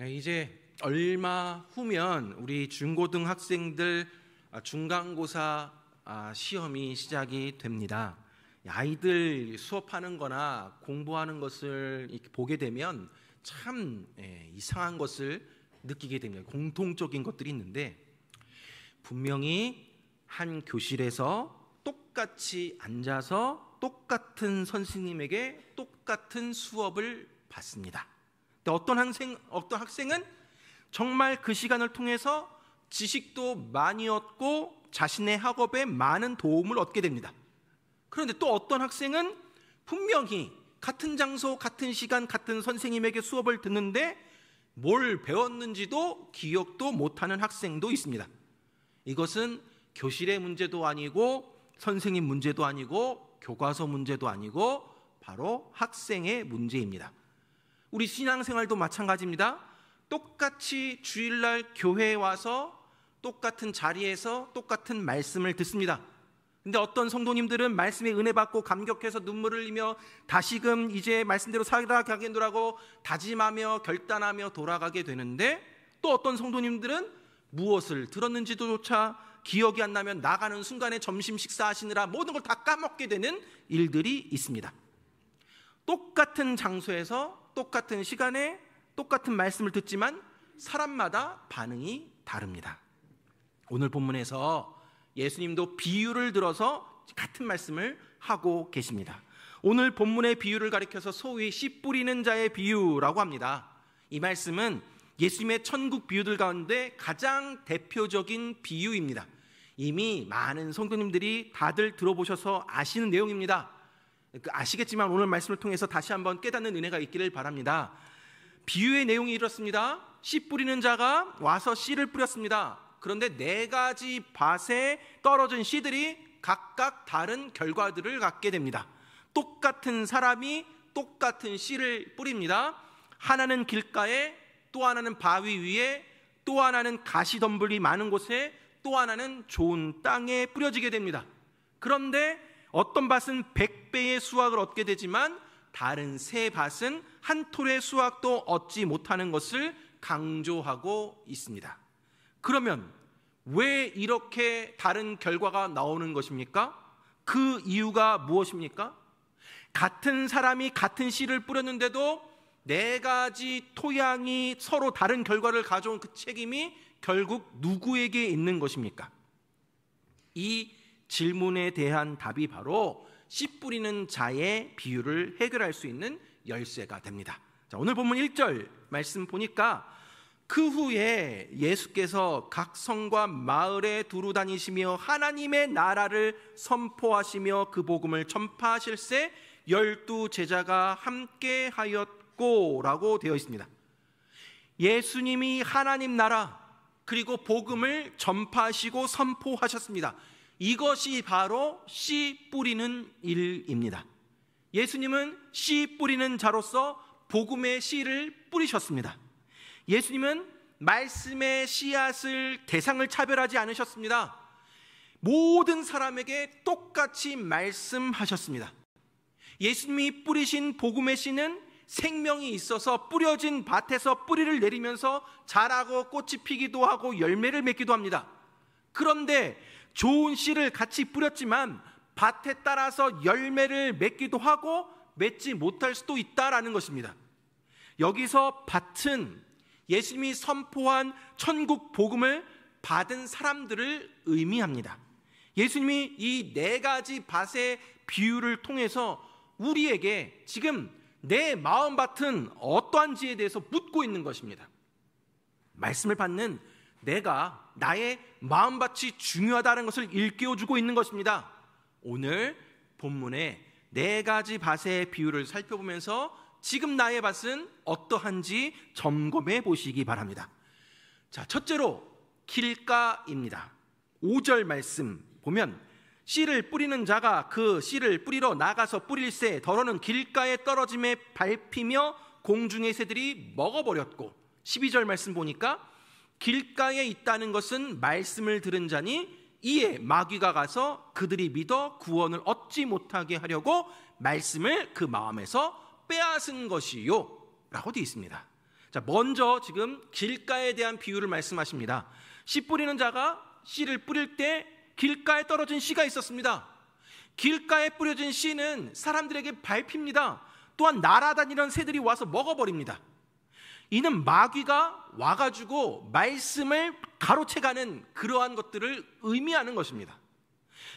이제 얼마 후면 우리 중고등학생들 중간고사 시험이 시작이 됩니다. 아이들 수업하는 거나 공부하는 것을 보게 되면 참 이상한 것을 느끼게 됩니다. 공통적인 것들이 있는데, 분명히 한 교실에서 똑같이 앉아서 똑같은 선생님에게 똑같은 수업을 받습니다. 근데 어떤 학생은 정말 그 시간을 통해서 지식도 많이 얻고 자신의 학업에 많은 도움을 얻게 됩니다. 그런데 또 어떤 학생은 분명히 같은 장소, 같은 시간, 같은 선생님에게 수업을 듣는데 뭘 배웠는지도 기억도 못하는 학생도 있습니다. 이것은 교실의 문제도 아니고 선생님 문제도 아니고 교과서 문제도 아니고 바로 학생의 문제입니다. 우리 신앙생활도 마찬가지입니다. 똑같이 주일날 교회에 와서 똑같은 자리에서 똑같은 말씀을 듣습니다. 근데 어떤 성도님들은 말씀에 은혜 받고 감격해서 눈물을 흘리며 다시금 이제 말씀대로 살아가겠노라고 다짐하며 결단하며 돌아가게 되는데, 또 어떤 성도님들은 무엇을 들었는지조차 기억이 안 나면 나가는 순간에 점심 식사하시느라 모든 걸 다 까먹게 되는 일들이 있습니다. 똑같은 장소에서 똑같은 시간에 똑같은 말씀을 듣지만 사람마다 반응이 다릅니다. 오늘 본문에서 예수님도 비유를 들어서 같은 말씀을 하고 계십니다. 오늘 본문의 비유를 가리켜서 소위 씨 뿌리는 자의 비유라고 합니다. 이 말씀은 예수님의 천국 비유들 가운데 가장 대표적인 비유입니다. 이미 많은 성도님들이 다들 들어보셔서 아시는 내용입니다. 아시겠지만 오늘 말씀을 통해서 다시 한번 깨닫는 은혜가 있기를 바랍니다. 비유의 내용이 이렇습니다. 씨 뿌리는 자가 와서 씨를 뿌렸습니다. 그런데 4가지 밭에 떨어진 씨들이 각각 다른 결과들을 갖게 됩니다. 똑같은 사람이 똑같은 씨를 뿌립니다. 하나는 길가에, 또 하나는 바위 위에, 또 하나는 가시덤불이 많은 곳에, 또 하나는 좋은 땅에 뿌려지게 됩니다. 그런데 어떤 밭은 100배의 수확을 얻게 되지만 다른 3밭은 한 톨의 수확도 얻지 못하는 것을 강조하고 있습니다. 그러면 왜 이렇게 다른 결과가 나오는 것입니까? 그 이유가 무엇입니까? 같은 사람이 같은 씨를 뿌렸는데도 4가지 토양이 서로 다른 결과를 가져온 그 책임이 결국 누구에게 있는 것입니까? 이 질문에 대한 답이 바로 씨 뿌리는 자의 비유를 해결할 수 있는 열쇠가 됩니다. 자, 오늘 본문 1절 말씀 보니까 그 후에 예수께서 각 성과 마을에 두루 다니시며 하나님의 나라를 선포하시며 그 복음을 전파하실새 12 제자가 함께 하였고 라고 되어 있습니다. 예수님이 하나님 나라 그리고 복음을 전파하시고 선포하셨습니다. 이것이 바로 씨 뿌리는 일입니다. 예수님은 씨 뿌리는 자로서 복음의 씨를 뿌리셨습니다. 예수님은 말씀의 씨앗을 대상을 차별하지 않으셨습니다. 모든 사람에게 똑같이 말씀하셨습니다. 예수님이 뿌리신 복음의 씨는 생명이 있어서 뿌려진 밭에서 뿌리를 내리면서 자라고 꽃이 피기도 하고 열매를 맺기도 합니다. 그런데 좋은 씨를 같이 뿌렸지만 밭에 따라서 열매를 맺기도 하고 맺지 못할 수도 있다라는 것입니다. 여기서 밭은 예수님이 선포한 천국 복음을 받은 사람들을 의미합니다. 예수님이 이 4가지 밭의 비유를 통해서 우리에게 지금 내 마음밭은 어떠한지에 대해서 묻고 있는 것입니다. 말씀을 받는 내가 나의 마음밭이 중요하다는 것을 일깨워주고 있는 것입니다. 오늘 본문의 4가지 밭의 비유를 살펴보면서 지금 나의 밭은 어떠한지 점검해 보시기 바랍니다. 자, 첫째로 길가입니다. 5절 말씀 보면 씨를 뿌리는 자가 그 씨를 뿌리러 나가서 뿌릴새 더러는 길가에 떨어짐에 밟히며 공중의 새들이 먹어버렸고, 12절 말씀 보니까 길가에 있다는 것은 말씀을 들은 자니 이에 마귀가 가서 그들이 믿어 구원을 얻지 못하게 하려고 말씀을 그 마음에서 빼앗은 것이요 라고 되어 있습니다. 자, 먼저 지금 길가에 대한 비유를 말씀하십니다. 씨 뿌리는 자가 씨를 뿌릴 때 길가에 떨어진 씨가 있었습니다. 길가에 뿌려진 씨는 사람들에게 밟힙니다. 또한 날아다니는 새들이 와서 먹어버립니다. 이는 마귀가 와가지고 말씀을 가로채가는 그러한 것들을 의미하는 것입니다.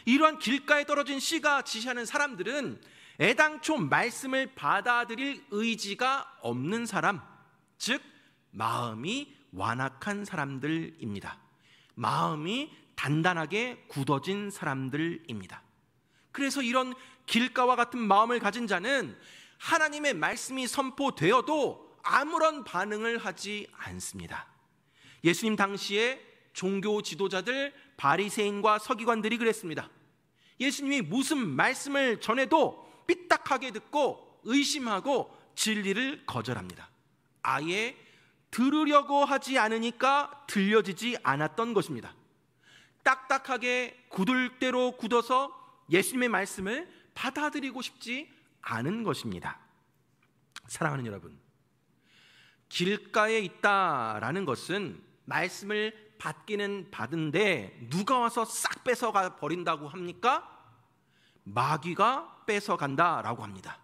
이러한 길가에 떨어진 씨가 지시하는 사람들은 애당초 말씀을 받아들일 의지가 없는 사람, 즉 마음이 완악한 사람들입니다. 마음이 단단하게 굳어진 사람들입니다. 그래서 이런 길가와 같은 마음을 가진 자는 하나님의 말씀이 선포되어도 아무런 반응을 하지 않습니다. 예수님 당시에 종교 지도자들, 바리새인과 서기관들이 그랬습니다. 예수님이 무슨 말씀을 전해도 삐딱하게 듣고 의심하고 진리를 거절합니다. 아예 들으려고 하지 않으니까 들려지지 않았던 것입니다. 딱딱하게 굳을 대로 굳어서 예수님의 말씀을 받아들이고 싶지 않은 것입니다. 사랑하는 여러분, 길가에 있다라는 것은 말씀을 받기는 받은데 누가 와서 싹 뺏어가 버린다고 합니까? 마귀가 뺏어간다라고 합니다.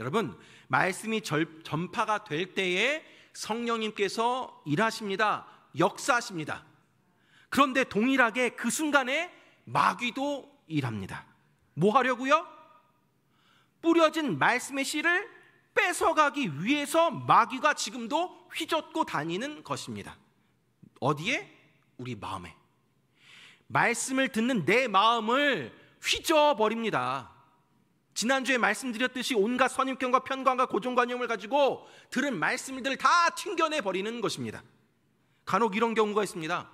여러분, 말씀이 전파가 될 때에 성령님께서 일하십니다. 역사하십니다. 그런데 동일하게 그 순간에 마귀도 일합니다. 뭐 하려고요? 뿌려진 말씀의 씨를 뺏어가기 위해서 마귀가 지금도 휘젓고 다니는 것입니다. 어디에? 우리 마음에. 말씀을 듣는 내 마음을 휘저어버립니다. 지난주에 말씀드렸듯이 온갖 선입견과 편견과 고정관념을 가지고 들은 말씀들을 다 튕겨내버리는 것입니다. 간혹 이런 경우가 있습니다.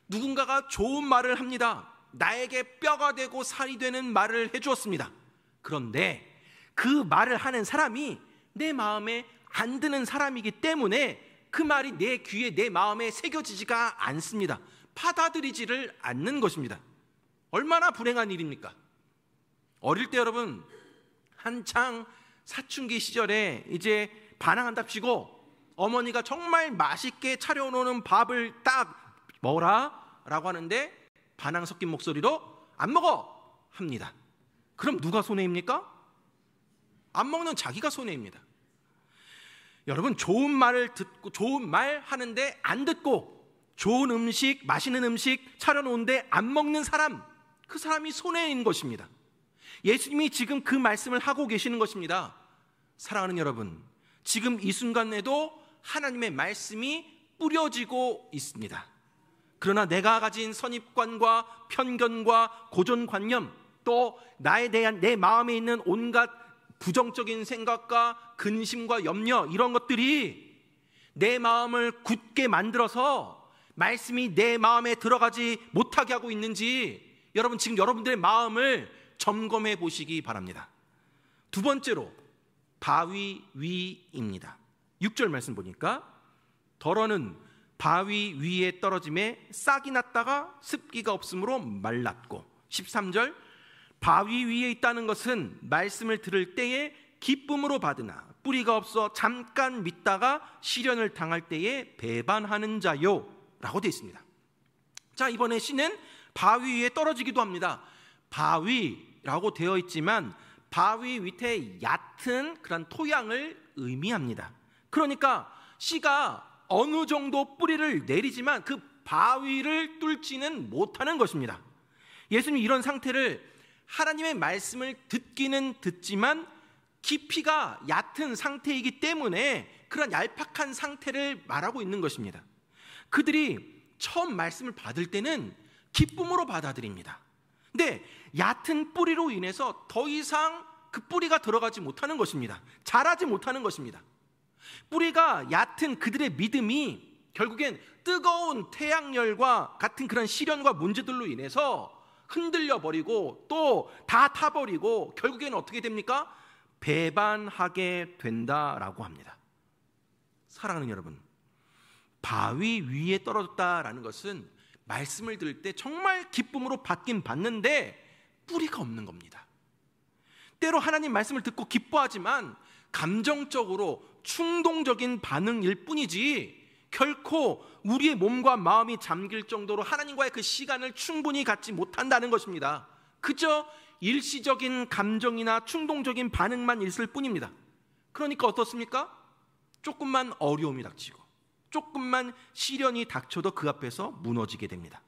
누군가가 좋은 말을 합니다. 나에게 뼈가 되고 살이 되는 말을 해주었습니다. 그런데 그 말을 하는 사람이 내 마음에 안 드는 사람이기 때문에 그 말이 내 귀에, 내 마음에 새겨지지가 않습니다. 받아들이지를 않는 것입니다. 얼마나 불행한 일입니까? 어릴 때 여러분, 한창 사춘기 시절에 이제 반항한답시고 어머니가 정말 맛있게 차려놓는 밥을 딱 먹어라 라고 하는데 반항 섞인 목소리로 안 먹어 합니다. 그럼 누가 손해입니까? 안 먹는 자기가 손해입니다. 여러분, 좋은 말을 듣고 좋은 말 하는데 안 듣고 좋은 음식, 맛있는 음식 차려놓은데 안 먹는 사람, 그 사람이 손해인 것입니다. 예수님이 지금 그 말씀을 하고 계시는 것입니다. 사랑하는 여러분, 지금 이 순간에도 하나님의 말씀이 뿌려지고 있습니다. 그러나 내가 가진 선입관과 편견과 고정관념, 또 나에 대한 내 마음에 있는 온갖 부정적인 생각과 근심과 염려, 이런 것들이 내 마음을 굳게 만들어서 말씀이 내 마음에 들어가지 못하게 하고 있는지 여러분, 지금 여러분들의 마음을 점검해 보시기 바랍니다. 두 번째로 바위 위입니다. 6절 말씀 보니까 덜어는 바위 위에 떨어짐에 싹이 났다가 습기가 없으므로 말랐고, 13절 바위 위에 있다는 것은 말씀을 들을 때에 기쁨으로 받으나 뿌리가 없어 잠깐 믿다가 시련을 당할 때에 배반하는 자요 라고 되어 있습니다. 자, 이번에 씨는 바위 위에 떨어지기도 합니다. 바위라고 되어 있지만 바위 밑에 얕은 그런 토양을 의미합니다. 그러니까 씨가 어느 정도 뿌리를 내리지만 그 바위를 뚫지는 못하는 것입니다. 예수님이 이런 상태를 하나님의 말씀을 듣기는 듣지만 깊이가 얕은 상태이기 때문에 그런 얄팍한 상태를 말하고 있는 것입니다. 그들이 처음 말씀을 받을 때는 기쁨으로 받아들입니다. 근데 얕은 뿌리로 인해서 더 이상 그 뿌리가 들어가지 못하는 것입니다. 자라지 못하는 것입니다. 뿌리가 얕은 그들의 믿음이 결국엔 뜨거운 태양열과 같은 그런 시련과 문제들로 인해서 흔들려 버리고 또 다 타버리고 결국에는 어떻게 됩니까? 배반하게 된다라고 합니다. 사랑하는 여러분, 바위 위에 떨어졌다라는 것은 말씀을 들을 때 정말 기쁨으로 받긴 받는데 뿌리가 없는 겁니다. 때로 하나님 말씀을 듣고 기뻐하지만 감정적으로 충동적인 반응일 뿐이지 결코 우리의 몸과 마음이 잠길 정도로 하나님과의 그 시간을 충분히 갖지 못한다는 것입니다. 그저 일시적인 감정이나 충동적인 반응만 있을 뿐입니다. 그러니까 어떻습니까? 조금만 어려움이 닥치고 조금만 시련이 닥쳐도 그 앞에서 무너지게 됩니다.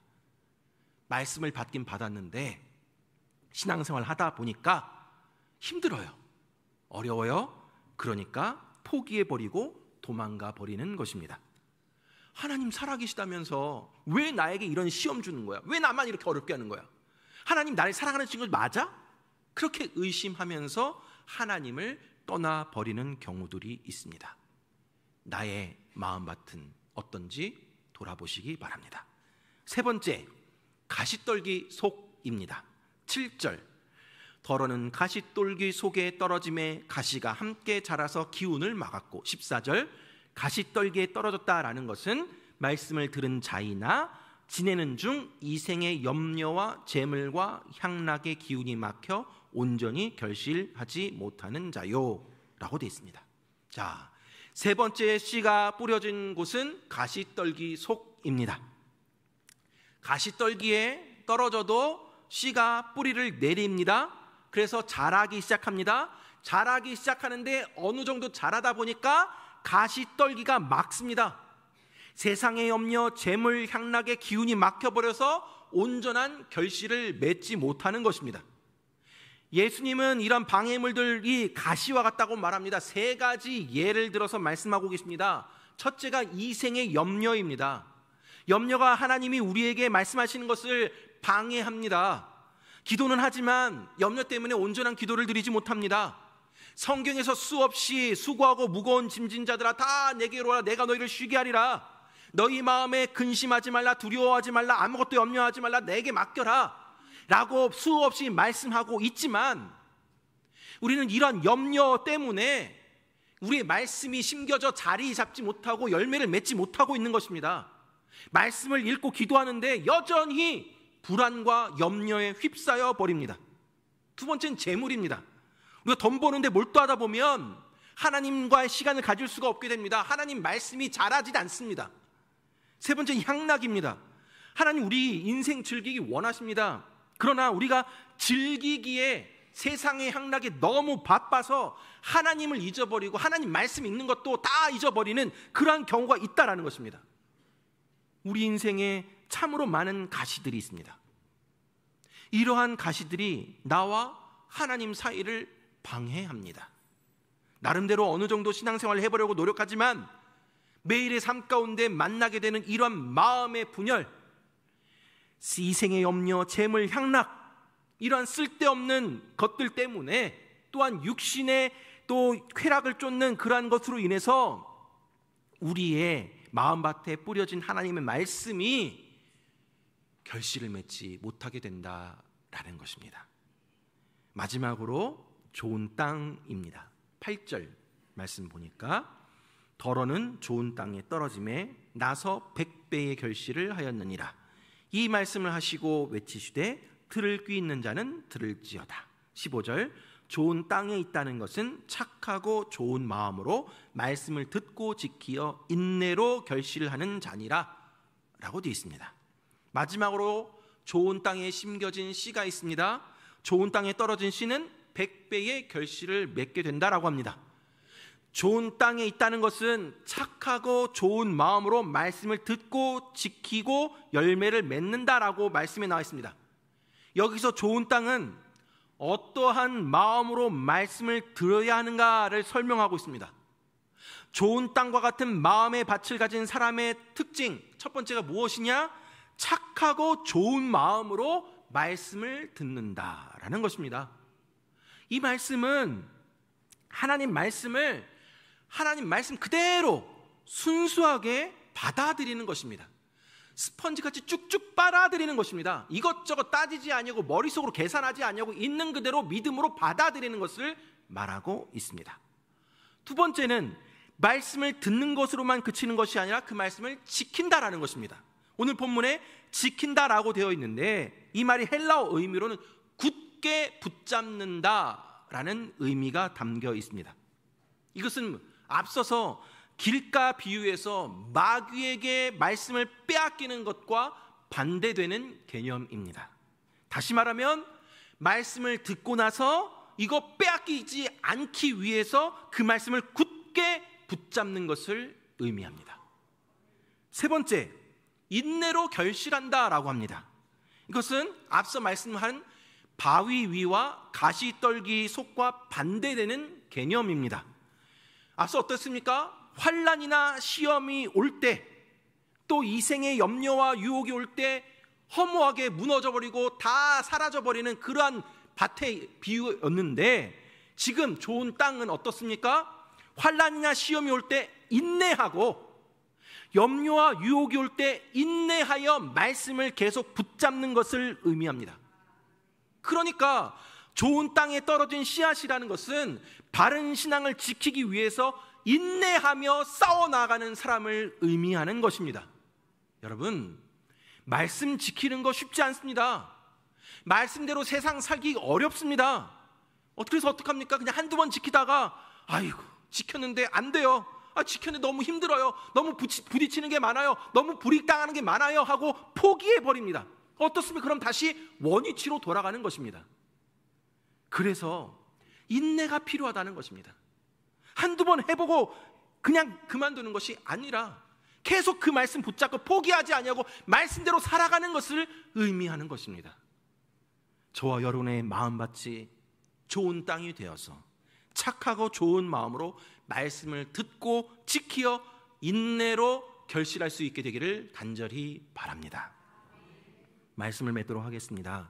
말씀을 받긴 받았는데 신앙생활 하다 보니까 힘들어요. 어려워요. 그러니까 포기해버리고 도망가 버리는 것입니다. 하나님 살아계시다면서 왜 나에게 이런 시험 주는 거야? 왜 나만 이렇게 어렵게 하는 거야? 하나님 나를 사랑하는 친구 맞아? 그렇게 의심하면서 하나님을 떠나버리는 경우들이 있습니다. 나의 마음밭은 어떤지 돌아보시기 바랍니다. 세 번째, 가시떨기 속입니다. 7절, 더러는 가시떨기 속에 떨어짐에 가시가 함께 자라서 기운을 막았고, 14절, 가시떨기에 떨어졌다라는 것은 말씀을 들은 자이나 지내는 중 이생의 염려와 재물과 향락의 기운이 막혀 온전히 결실하지 못하는 자요 라고 되어 있습니다. 자, 세 번째 씨가 뿌려진 곳은 가시떨기 속입니다. 가시떨기에 떨어져도 씨가 뿌리를 내립니다. 그래서 자라기 시작합니다. 자라기 시작하는데 어느 정도 자라다 보니까 가시떨기가 막습니다. 세상의 염려, 재물, 향락의 기운이 막혀버려서 온전한 결실을 맺지 못하는 것입니다. 예수님은 이런 방해물들이 가시와 같다고 말합니다. 세 가지 예를 들어서 말씀하고 계십니다. 첫째가 이생의 염려입니다. 염려가 하나님이 우리에게 말씀하시는 것을 방해합니다. 기도는 하지만 염려 때문에 온전한 기도를 드리지 못합니다. 성경에서 수없이 수고하고 무거운 짐진 자들아 다 내게로 와라, 내가 너희를 쉬게 하리라. 너희 마음에 근심하지 말라, 두려워하지 말라, 아무것도 염려하지 말라, 내게 맡겨라 라고 수없이 말씀하고 있지만 우리는 이런 염려 때문에 우리의 말씀이 심겨져 자리 잡지 못하고 열매를 맺지 못하고 있는 것입니다. 말씀을 읽고 기도하는데 여전히 불안과 염려에 휩싸여 버립니다. 두 번째는 재물입니다. 우리가 돈 버는데 몰두하다 보면 하나님과의 시간을 가질 수가 없게 됩니다. 하나님 말씀이 자라지 않습니다. 세 번째는 향락입니다. 하나님 우리 인생 즐기기 원하십니다. 그러나 우리가 즐기기에 세상의 향락에 너무 바빠서 하나님을 잊어버리고 하나님 말씀 읽는 것도 다 잊어버리는 그러한 경우가 있다라는 것입니다. 우리 인생에 참으로 많은 가시들이 있습니다. 이러한 가시들이 나와 하나님 사이를 방해합니다. 나름대로 어느 정도 신앙생활을 해보려고 노력하지만 매일의 삶 가운데 만나게 되는 이런 마음의 분열, 이생의 염려, 재물, 향락, 이러한 쓸데없는 것들 때문에 또한 육신의 또 쾌락을 쫓는 그러한 것으로 인해서 우리의 마음밭에 뿌려진 하나님의 말씀이 결실을 맺지 못하게 된다라는 것입니다. 마지막으로 좋은 땅입니다. 8절 말씀 보니까 더러는 좋은 땅에 떨어짐에 나서 100배의 결실을 하였느니라. 이 말씀을 하시고 외치시되 들을 귀 있는 자는 들을지어다. 15절 좋은 땅에 있다는 것은 착하고 좋은 마음으로 말씀을 듣고 지키어 인내로 결실하는 자니라 라고 되어 있습니다. 마지막으로 좋은 땅에 심겨진 씨가 있습니다. 좋은 땅에 떨어진 씨는 100배의 결실을 맺게 된다라고 합니다. 좋은 땅에 있다는 것은 착하고 좋은 마음으로 말씀을 듣고 지키고 열매를 맺는다라고 말씀에 나와 있습니다. 여기서 좋은 땅은 어떠한 마음으로 말씀을 들어야 하는가를 설명하고 있습니다. 좋은 땅과 같은 마음의 밭을 가진 사람의 특징, 첫 번째가 무엇이냐? 착하고 좋은 마음으로 말씀을 듣는다라는 것입니다. 이 말씀은 하나님 말씀 그대로 순수하게 받아들이는 것입니다. 스펀지같이 쭉쭉 빨아들이는 것입니다. 이것저것 따지지 아니하고 머릿속으로 계산하지 아니하고 있는 그대로 믿음으로 받아들이는 것을 말하고 있습니다. 두 번째는 말씀을 듣는 것으로만 그치는 것이 아니라 그 말씀을 지킨다라는 것입니다. 오늘 본문에 지킨다라고 되어 있는데 이 말이 헬라어 의미로는 굳게 붙잡는다라는 의미가 담겨 있습니다. 이것은 앞서서 길가 비유에서 마귀에게 말씀을 빼앗기는 것과 반대되는 개념입니다. 다시 말하면 말씀을 듣고 나서 이거 빼앗기지 않기 위해서 그 말씀을 굳게 붙잡는 것을 의미합니다. 세 번째, 인내로 결실한다라고 합니다. 이것은 앞서 말씀한 바위 위와 가시떨기 속과 반대되는 개념입니다. 앞서 어떻습니까? 환난이나 시험이 올 때, 또 이생의 염려와 유혹이 올 때 허무하게 무너져버리고 다 사라져버리는 그러한 밭의 비유였는데, 지금 좋은 땅은 어떻습니까? 환난이나 시험이 올 때 인내하고 염려와 유혹이 올 때 인내하여 말씀을 계속 붙잡는 것을 의미합니다. 그러니까 좋은 땅에 떨어진 씨앗이라는 것은 바른 신앙을 지키기 위해서 인내하며 싸워나가는 사람을 의미하는 것입니다. 여러분, 말씀 지키는 거 쉽지 않습니다. 말씀대로 세상 살기 어렵습니다. 그래서 어떡합니까? 그냥 한두 번 지키다가 아이고 지켰는데 안 돼요. 지켰는데 너무 힘들어요. 너무 부딪히는 게 많아요. 너무 불이익당하는 게 많아요 하고 포기해버립니다. 어떻습니까? 그럼 다시 원위치로 돌아가는 것입니다. 그래서 인내가 필요하다는 것입니다. 한두 번 해보고 그냥 그만두는 것이 아니라 계속 그 말씀 붙잡고 포기하지 아니하고 말씀대로 살아가는 것을 의미하는 것입니다. 저와 여러분의 마음밭이 좋은 땅이 되어서 착하고 좋은 마음으로 말씀을 듣고 지키어 인내로 결실할 수 있게 되기를 간절히 바랍니다. 말씀을 맺도록 하겠습니다.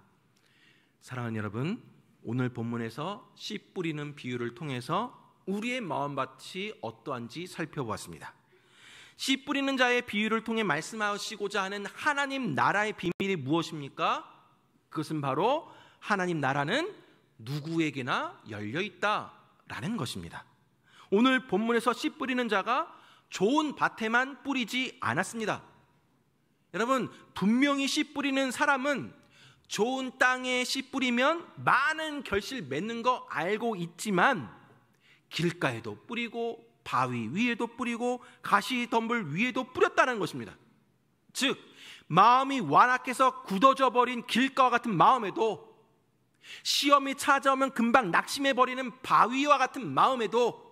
사랑하는 여러분, 오늘 본문에서 씨 뿌리는 비유를 통해서 우리의 마음밭이 어떠한지 살펴보았습니다. 씨 뿌리는 자의 비유를 통해 말씀하시고자 하는 하나님 나라의 비밀이 무엇입니까? 그것은 바로 하나님 나라는 누구에게나 열려있다라는 것입니다. 오늘 본문에서 씨 뿌리는 자가 좋은 밭에만 뿌리지 않았습니다. 여러분, 분명히 씨 뿌리는 사람은 좋은 땅에 씨 뿌리면 많은 결실 맺는 거 알고 있지만 길가에도 뿌리고 바위 위에도 뿌리고 가시덤불 위에도 뿌렸다는 것입니다. 즉 마음이 완악해서 굳어져 버린 길가와 같은 마음에도, 시험이 찾아오면 금방 낙심해버리는 바위와 같은 마음에도,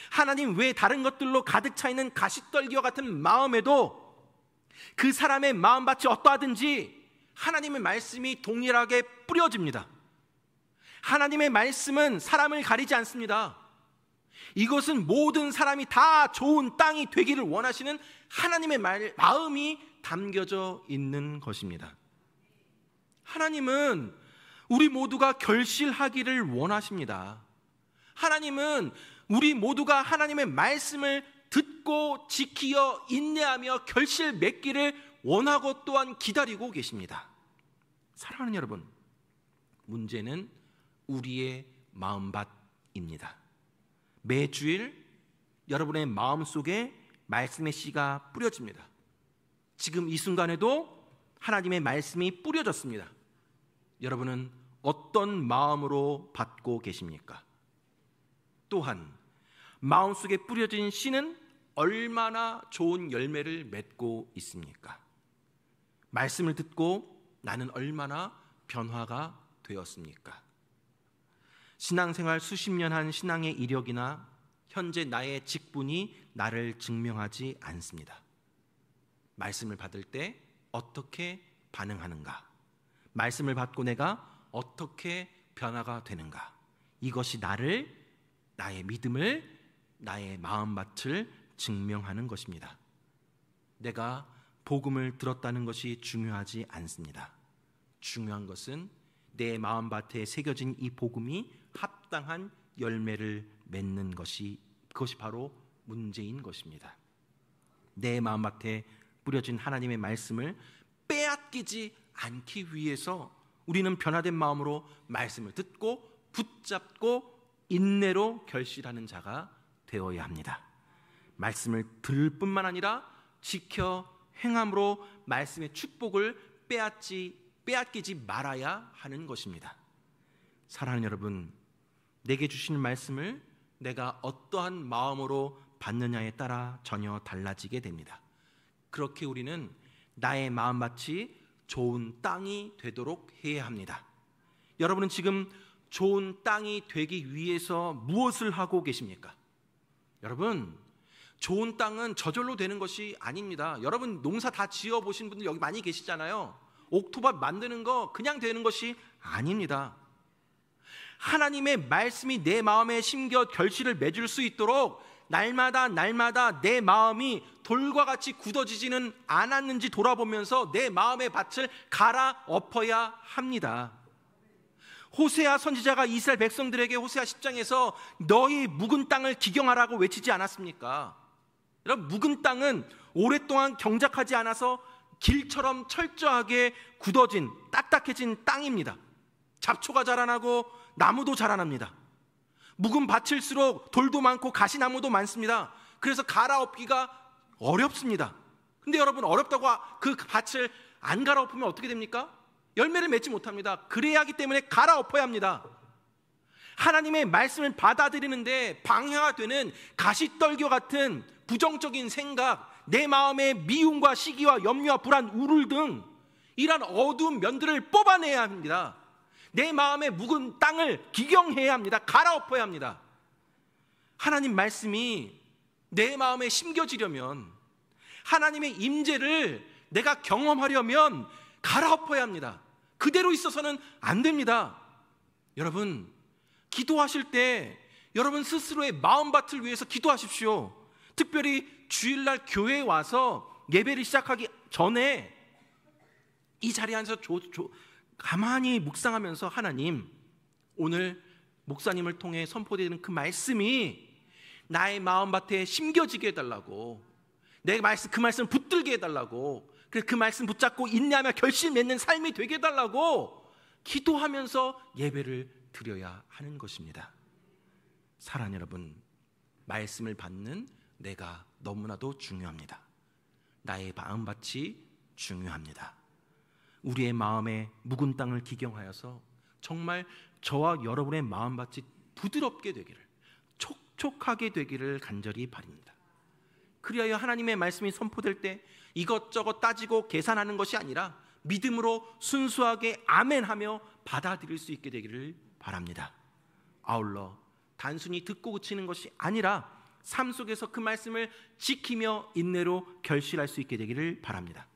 하나님 외에 다른 것들로 가득 차 있는 가시떨기와 같은 마음에도 그 사람의 마음밭이 어떠하든지 하나님의 말씀이 동일하게 뿌려집니다. 하나님의 말씀은 사람을 가리지 않습니다. 이것은 모든 사람이 다 좋은 땅이 되기를 원하시는 하나님의 마음이 담겨져 있는 것입니다. 하나님은 우리 모두가 결실하기를 원하십니다. 하나님은 우리 모두가 하나님의 말씀을 듣고 지키어 인내하며 결실 맺기를 원하고 또한 기다리고 계십니다. 사랑하는 여러분, 문제는 우리의 마음밭입니다. 매주일 여러분의 마음속에 말씀의 씨가 뿌려집니다. 지금 이 순간에도 하나님의 말씀이 뿌려졌습니다. 여러분은 어떤 마음으로 받고 계십니까? 또한 마음속에 뿌려진 씨는 얼마나 좋은 열매를 맺고 있습니까? 말씀을 듣고 나는 얼마나 변화가 되었습니까? 신앙생활 수십 년 한 신앙의 이력이나 현재 나의 직분이 나를 증명하지 않습니다. 말씀을 받을 때 어떻게 반응하는가? 말씀을 받고 내가 어떻게 변화가 되는가? 이것이 나의 믿음을, 나의 마음밭을 증명하는 것입니다. 내가 복음을 들었다는 것이 중요하지 않습니다. 중요한 것은 내 마음밭에 새겨진 이 복음이 합당한 열매를 맺는 것이, 그것이 바로 문제인 것입니다. 내 마음밭에 뿌려진 하나님의 말씀을 빼앗기지 않기 위해서 우리는 변화된 마음으로 말씀을 듣고 붙잡고 인내로 결실하는 자가 되어야 합니다. 말씀을 들을 뿐만 아니라 지켜 행함으로 말씀의 축복을 빼앗기지 말아야 하는 것입니다. 사랑하는 여러분, 내게 주시는 말씀을 내가 어떠한 마음으로 받느냐에 따라 전혀 달라지게 됩니다. 그렇게 우리는 나의 마음밭이 좋은 땅이 되도록 해야 합니다. 여러분은 지금 좋은 땅이 되기 위해서 무엇을 하고 계십니까? 여러분, 좋은 땅은 저절로 되는 것이 아닙니다. 여러분 농사 다 지어보신 분들 여기 많이 계시잖아요. 옥토밭 만드는 거 그냥 되는 것이 아닙니다. 하나님의 말씀이 내 마음에 심겨 결실을 맺을 수 있도록 날마다 내 마음이 돌과 같이 굳어지지는 않았는지 돌아보면서 내 마음의 밭을 갈아엎어야 합니다. 호세아 선지자가 이스라엘 백성들에게 호세아 10장에서 너희 묵은 땅을 기경하라고 외치지 않았습니까? 여러분, 묵은 땅은 오랫동안 경작하지 않아서 길처럼 철저하게 굳어진 딱딱해진 땅입니다. 잡초가 자라나고 나무도 자라납니다. 묵은 밭일수록 돌도 많고 가시나무도 많습니다. 그래서 갈아엎기가 어렵습니다. 근데 여러분, 어렵다고 그 밭을 안 갈아엎으면 어떻게 됩니까? 열매를 맺지 못합니다. 그래야 하기 때문에 갈아엎어야 합니다. 하나님의 말씀을 받아들이는데 방해가 되는 가시떨겨 같은 부정적인 생각, 내 마음의 미움과 시기와 염려와 불안, 우울 등 이러한 어두운 면들을 뽑아내야 합니다. 내 마음의 묵은 땅을 기경해야 합니다. 갈아엎어야 합니다. 하나님 말씀이 내 마음에 심겨지려면, 하나님의 임재를 내가 경험하려면 갈아엎어야 합니다. 그대로 있어서는 안 됩니다. 여러분, 기도하실 때 여러분 스스로의 마음밭을 위해서 기도하십시오. 특별히 주일날 교회에 와서 예배를 시작하기 전에 이 자리에 앉아서 가만히 묵상하면서, 하나님, 오늘 목사님을 통해 선포되는 그 말씀이 나의 마음밭에 심겨지게 해달라고, 내 말씀, 그 말씀을 붙들게 해달라고, 그 말씀 붙잡고 인내하며 결심 맺는 삶이 되게 해달라고 기도하면서 예배를 드려야 하는 것입니다. 사랑하는 여러분, 말씀을 받는 내가 너무나도 중요합니다. 나의 마음밭이 중요합니다. 우리의 마음에 묵은 땅을 기경하여서 정말 저와 여러분의 마음밭이 부드럽게 되기를, 촉촉하게 되기를 간절히 바랍니다. 그리하여 하나님의 말씀이 선포될 때 이것저것 따지고 계산하는 것이 아니라 믿음으로 순수하게 아멘하며 받아들일 수 있게 되기를 바랍니다. 아울러 단순히 듣고 그치는 것이 아니라 삶 속에서 그 말씀을 지키며 인내로 결실할 수 있게 되기를 바랍니다.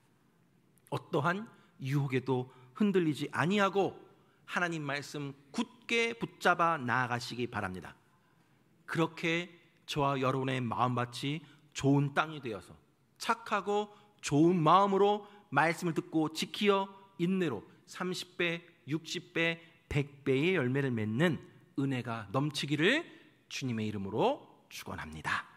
어떠한 유혹에도 흔들리지 아니하고 하나님 말씀 굳게 붙잡아 나아가시기 바랍니다. 그렇게 저와 여러분의 마음밭이 좋은 땅이 되어서 착하고 좋은 마음으로 말씀을 듣고 지키어 인내로 30배, 60배, 100배의 열매를 맺는 은혜가 넘치기를 주님의 이름으로 축원합니다.